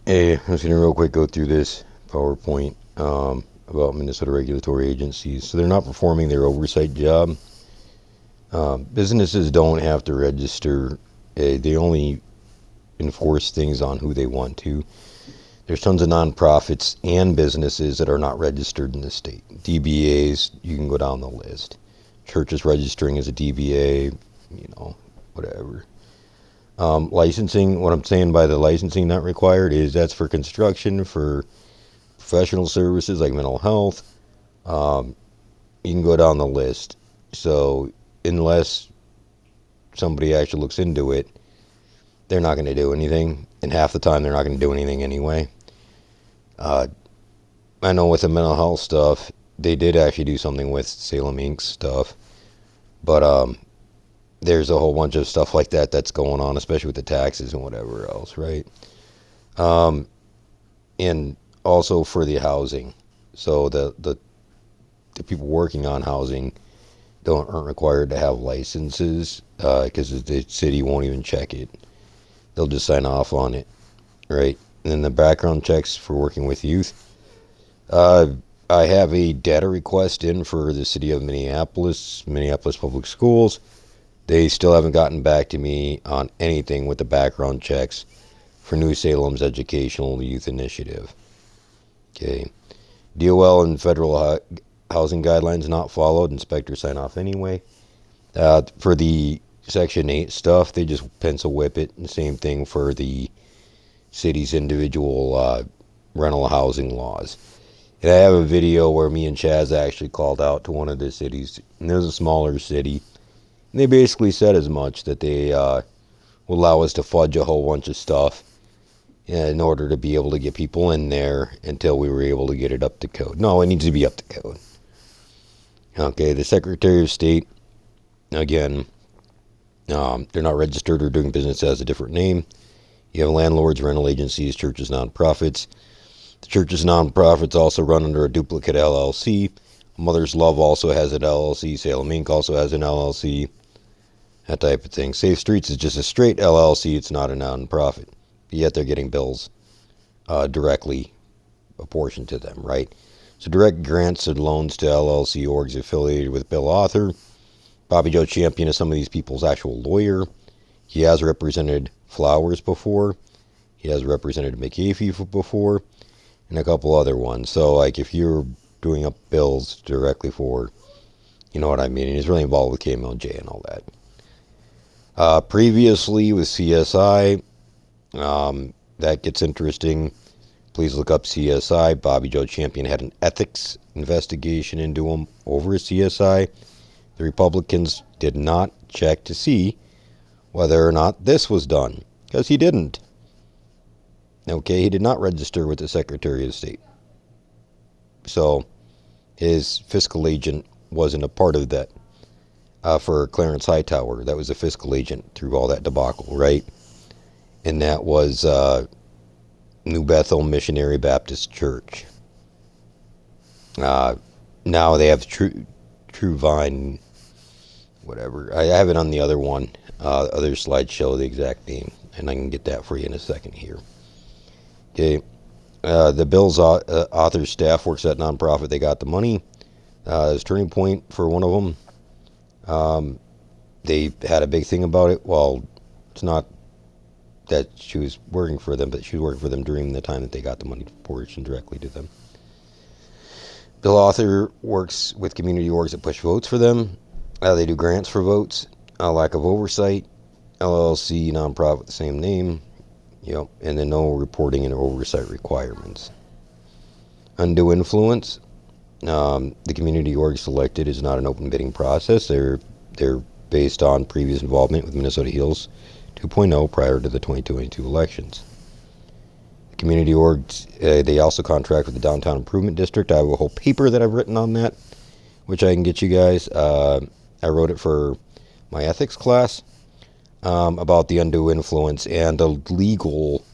Hey, I'm just gonna real quick go through this PowerPoint about Minnesota regulatory agencies. So they're not performing their oversight job. Businesses don't have to register. They only enforce things on who they want to. There's tons of nonprofits and businesses that are not registered in the state. DBAs, you can go down the list. Churches registering as a DBA, whatever. Licensing, what I'm saying by the licensing not required is that's for construction, for professional services like mental health. Um, you can go down the list. So unless somebody actually looks into it, they're not going to do anything. And half the time, they're not going to do anything anyway. Uh, I know with the mental health stuff, they did actually do something with Salem Inc. stuff. But there's a whole bunch of stuff like that that's going on, especially with the taxes and whatever else, right? Um, and also for the housing. So the people working on housing aren't required to have licenses because the city won't even check it. They'll just sign off on it, right? And then the background checks for working with youth. Uh, I have a data request in for the city of Minneapolis Public Schools. They still haven't gotten back to me on anything with the background checks for New Salem's Educational Youth Initiative. Okay. DOL and federal housing guidelines not followed. Inspector sign off anyway. For the Section 8 stuff, they just pencil whip it. And same thing for the city's individual rental housing laws. And I have a video where me and Chaz actually called out to one of the cities. And there's a smaller city. And they basically said as much that they will allow us to fudge a whole bunch of stuff in order to be able to get people in there until we were able to get it up to code. No, it needs to be up to code. Okay, the Secretary of State, again, they're not registered or doing business as a different name. You have landlords, rental agencies, churches, nonprofits. The churches, nonprofits also run under a duplicate LLC. Mother's Love also has an LLC. Salem Inc. also has an LLC. That type of thing. Safe Streets is just a straight LLC. It's not a nonprofit. Yet they're getting bills directly apportioned to them, right? So direct grants and loans to LLC orgs affiliated with Bill Author. Bobby Joe Champion is some of these people's actual lawyer. He has represented Flowers before. He has represented McAfee before, and a couple other ones. So, like, if you're doing up bills directly for, you know what I mean, and he's really involved with KMLJ and all that. Previously with CSI, that gets interesting. Please look up CSI. Bobby Joe Champion had an ethics investigation into him over CSI. The Republicans did not check to see whether or not this was done, because he didn't. Okay, he did not register with the Secretary of State. So his fiscal agent wasn't a part of that. For Clarence Hightower, that was a fiscal agent through all that debacle, right? And that was New Bethel Missionary Baptist Church. Now they have True Vine, whatever. I have it on the other one, other slideshow, the exact name, and I can get that for you in a second here. Okay, the bill's author staff works at nonprofit. They got the money. There's Turning Point for one of them. They had a big thing about it. Well, it's not that she was working for them, but she was working for them during the time that they got the money portioned directly to them. Bill Author works with community orgs that push votes for them. They do grants for votes. Lack of oversight. LLC, nonprofit, the same name. Yep, and then no reporting and oversight requirements. Undue influence. The community org selected is not an open bidding process. They're based on previous involvement with Minnesota Heals 2.0 prior to the 2022 elections. The community orgs, they also contract with the Downtown Improvement District. I have a whole paper that I've written on that, which I can get you guys. I wrote it for my ethics class about the undue influence and the legal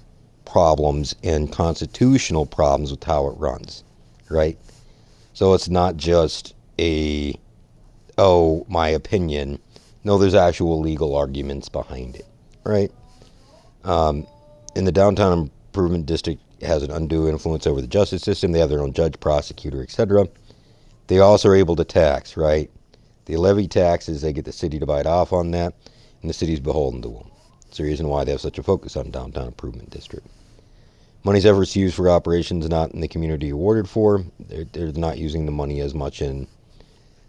problems and constitutional problems with how it runs, right? So it's not just my opinion. No, there's actual legal arguments behind it, right? In the Downtown Improvement District has an undue influence over the justice system. They have their own judge, prosecutor, etc. They also are able to tax, right? They levy taxes. They get the city to bite off on that, and the city's beholden to them. It's the reason why they have such a focus on Downtown Improvement District. Money's ever used for operations not in the community awarded for. They're not using the money as much in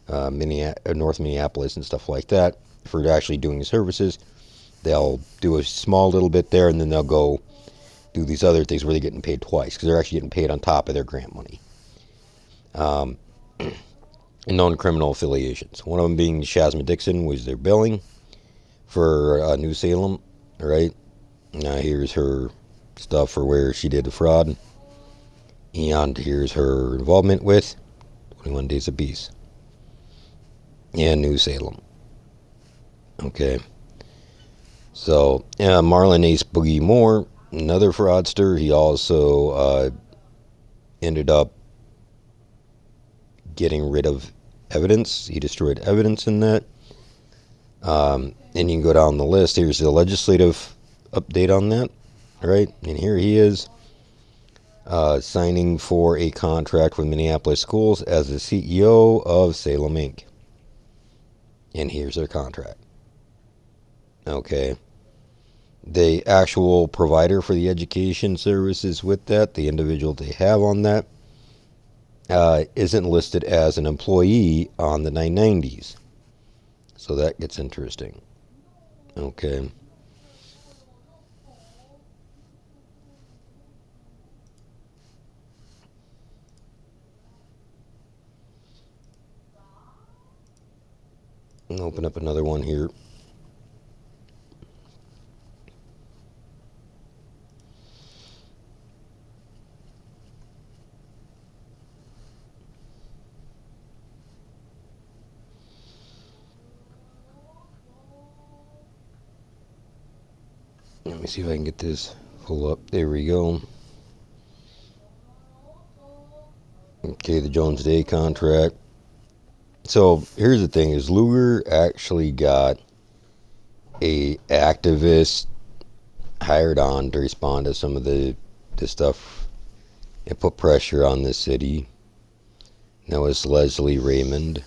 North Minneapolis and stuff like that for actually doing services. They'll do a small little bit there, and then they'll go do these other things where they're getting paid twice because they're actually getting paid on top of their grant money. And known criminal affiliations. One of them being Chaz Dixon was their billing for New Salem, right? Now here's her stuff for where she did the fraud. And here's her involvement with 21 Days of Peace and New Salem. Okay. So, Marlon Ace Boogie Moore, another fraudster. He also ended up getting rid of evidence. He destroyed evidence in that. And you can go down the list. Here's the legislative update on that, right? And here he is signing for a contract with Minneapolis Schools as the CEO of Salem Inc. And here's their contract. Okay. The actual provider for the education services with that, the individual they have on that, isn't listed as an employee on the 990s. So that gets interesting. Okay. I'll open up another one here. Let me see if I can get this pull up. There we go. Okay, the Jones Day contract. So here's the thing: is Lugar actually got a activist hired on to respond to some of the stuff and put pressure on the city. That was Leslie Raymond.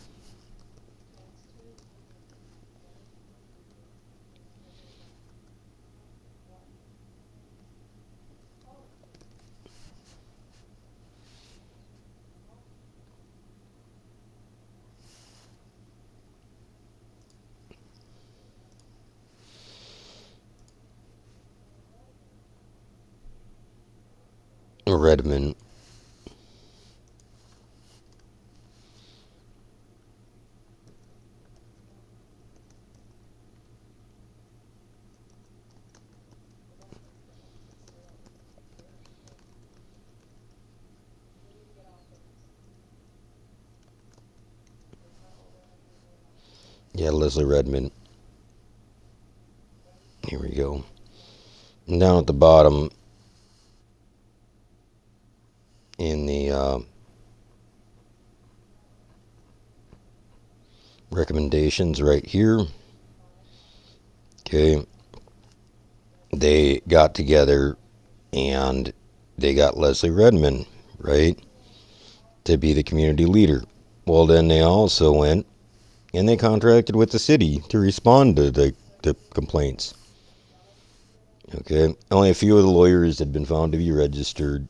Redmond. Yeah, Leslie Redmond. Here we go. And down at the bottom in the recommendations right here. Okay. They got together and they got Leslie Redmond, right, to be the community leader. Well, then they also went and they contracted with the city to respond to the complaints. Okay. Only a few of the lawyers had been found to be registered.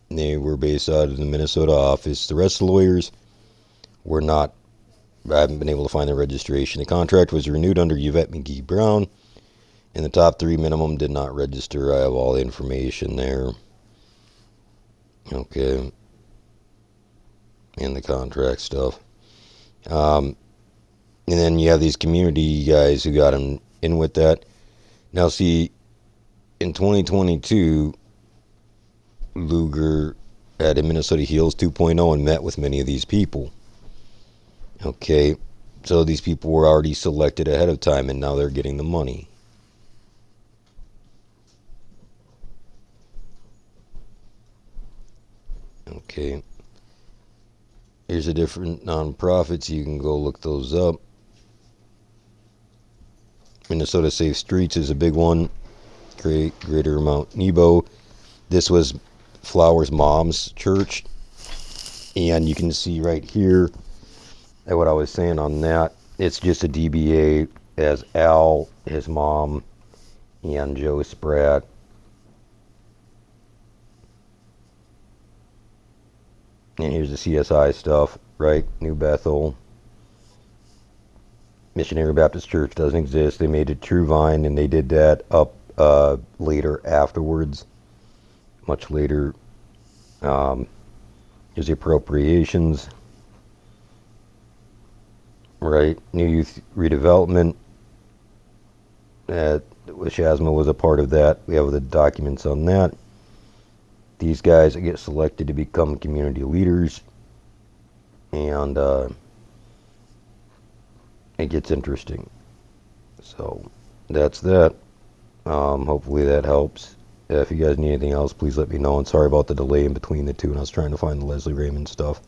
They were based out of the Minnesota office. The rest of the lawyers were not. I haven't been able to find their registration. The contract was renewed under Yvette McGee Brown, and the top three minimum did not register. I have all the information there. Okay. And the contract stuff. And then you have these community guys who got in with that. Now, see, in 2022, Lugar at a Minnesota Heals 2.0 and met with many of these people. Okay, so these people were already selected ahead of time, and now they're getting the money. Okay, here's the different nonprofits. You can go look those up. Minnesota Safe Streets is a big one. Greater Mount Nebo this was Flower's mom's church, and you can see right here what I was saying on that. It's just a DBA as Al, his mom, and Joe Spratt. And here's the CSI stuff, right? New Bethel. Missionary Baptist Church doesn't exist. They made it True Vine, and they did that up later afterwards, much later. Here's the appropriations, right? New Youth Redevelopment. Shazma was a part of that. We have the documents on that. These guys get selected to become community leaders, and it gets interesting. So that's that. Hopefully that helps. If you guys need anything else, please let me know. And sorry about the delay in between the two, and I was trying to find the Leslie Raymond stuff.